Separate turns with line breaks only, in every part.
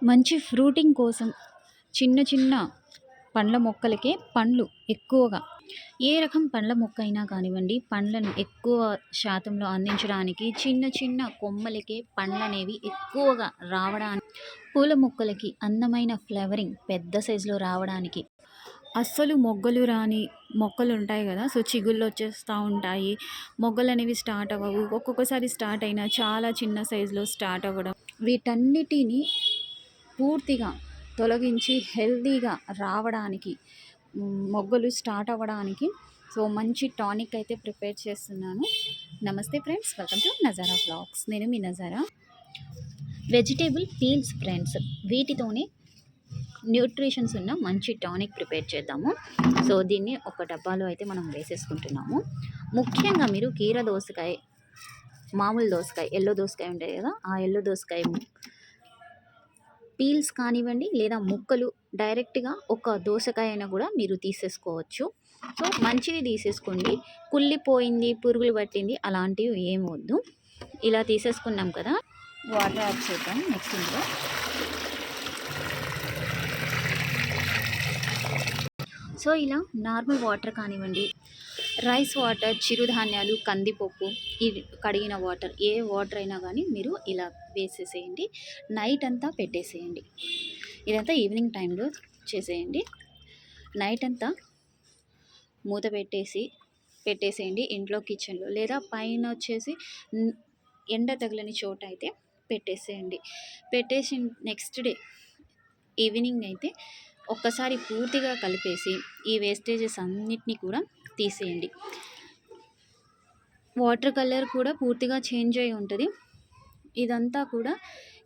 మంచి ఫ్రూటింగ్ కోసం చిన్న చిన్న పండ్ల మొక్కలకే పండ్లు ఎక్కువగా ఏ రకం పండ్ల మొక్క అయినా కానివ్వండి, పండ్లను ఎక్కువ శాతంలో అందించడానికి చిన్న చిన్న కొమ్మలకే పండ్లనేవి ఎక్కువగా రావడానికి, పూల మొక్కలకి అందమైన ఫ్లవరింగ్ పెద్ద సైజులో రావడానికి, అస్సలు మొగ్గలు రాని మొక్కలు ఉంటాయి కదా, సో చిగుళ్ళు వచ్చేస్తూ ఉంటాయి, మొగ్గలు అనేవి స్టార్ట్ అవ్వవు, ఒక్కొక్కసారి స్టార్ట్ అయినా చాలా చిన్న సైజులో స్టార్ట్ అవ్వడం, వీటన్నిటిని పూర్తిగా తొలగించి హెల్తీగా రావడానికి, మొగ్గలు స్టార్ట్ అవ్వడానికి సో మంచి టానిక్ అయితే ప్రిపేర్ చేస్తున్నాను. నమస్తే friends, welcome to Nazara blogs. నేను మీ నజారా. వెజిటేబుల్ పీల్స్ ఫ్రెండ్స్, వీటితోనే న్యూట్రిషన్స్ ఉన్న మంచి టానిక్ ప్రిపేర్ చేద్దాము. సో దీన్ని ఒక డబ్బాలో అయితే మనం వేసేసుకుంటున్నాము. ముఖ్యంగా మీరు కీర దోసకాయ, మామూలు దోసకాయ, ఎల్లో దోసకాయ ఉంటాయి కదా, ఆ ఎల్లో దోసకాయ పీల్స్ కానివ్వండి లేదా ముక్కలు డైరెక్ట్గా ఒక దోసకాయ అయినా కూడా మీరు తీసేసుకోవచ్చు. సో మంచిది తీసేసుకోండి, కుళ్ళిపోయింది, పురుగులు పట్టింది అలాంటివి ఏమొద్దు. ఇలా తీసేసుకున్నాం కదా, వాటర్ యాడ్ చేద్దాం. నెక్స్ట్ ఇందులో సో ఇలా నార్మల్ వాటర్ కానివ్వండి, రైస్ వాటర్, చిరుధాన్యాలు, కందిపప్పు, ఇది కడిగిన వాటర్, ఏ వాటర్ అయినా కానీ మీరు ఇలా వేసేసేయండి. నైట్ అంతా పెట్టేసేయండి. ఇదంతా ఈవినింగ్ టైంలో చేసేయండి. నైట్ అంతా మూత పెట్టేసేయండి ఇంట్లో కిచెన్లో, లేదా పైన వచ్చేసి ఎండ తగలని చోట అయితే పెట్టేసేయండి. పెట్టేసి నెక్స్ట్ డే ఈవినింగ్ అయితే ఒక్కసారి పూర్తిగా కలిపేసి ఈ వేస్టేజెస్ అన్నిటినీ కూడా తీసేయండి. వాటర్ కలర్ కూడా పూర్తిగా చేంజ్ అయి ఉంటుంది. ఇదంతా కూడా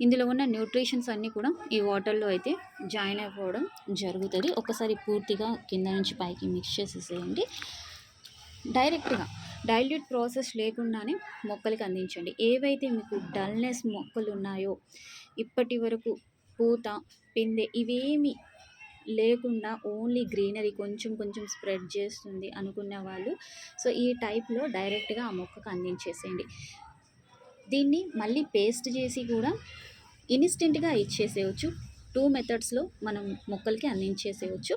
ఇందులో ఉన్న న్యూట్రిషన్స్ అన్నీ కూడా ఈ వాటర్లో అయితే జాయిన్ అయిపోవడం జరుగుతుంది. ఒకసారి పూర్తిగా కింద నుంచి పైకి మిక్స్ చేసేసేయండి. డైరెక్ట్గా డైల్యూట్ ప్రాసెస్ లేకుండానే మొక్కలకి అందించండి. ఏవైతే మీకు డల్నెస్ మొక్కలు ఉన్నాయో, ఇప్పటి వరకు పూత, పిందె ఇవేమి లేకుండా ఓన్లీ గ్రీనరీ కొంచెం కొంచెం స్ప్రెడ్ చేస్తుంది అనుకున్న వాళ్ళు సో ఈ టైప్లో డైరెక్ట్గా ఆ మొక్కకు అందించేసేయండి. దీన్ని మళ్ళీ పేస్ట్ చేసి కూడా ఇన్స్టెంట్గా ఇచ్చేసేయచ్చు. 2 మెథడ్స్లో మనం మొక్కలకి అందించేసేయచ్చు.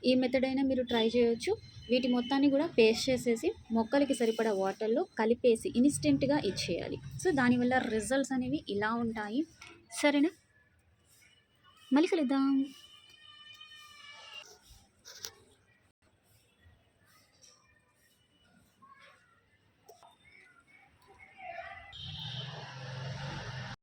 ఈ మెథడ్ అయినా మీరు ట్రై చేయవచ్చు. వీటి మొత్తాన్ని కూడా పేస్ట్ చేసేసి మొక్కలకి సరిపడా వాటర్లో కలిపేసి ఇన్స్టెంట్గా ఇచ్చేయాలి. సో దానివల్ల రిజల్ట్స్ అనేవి ఇలా ఉంటాయి. సరేనా, మళ్ళీ కలుద్దాం.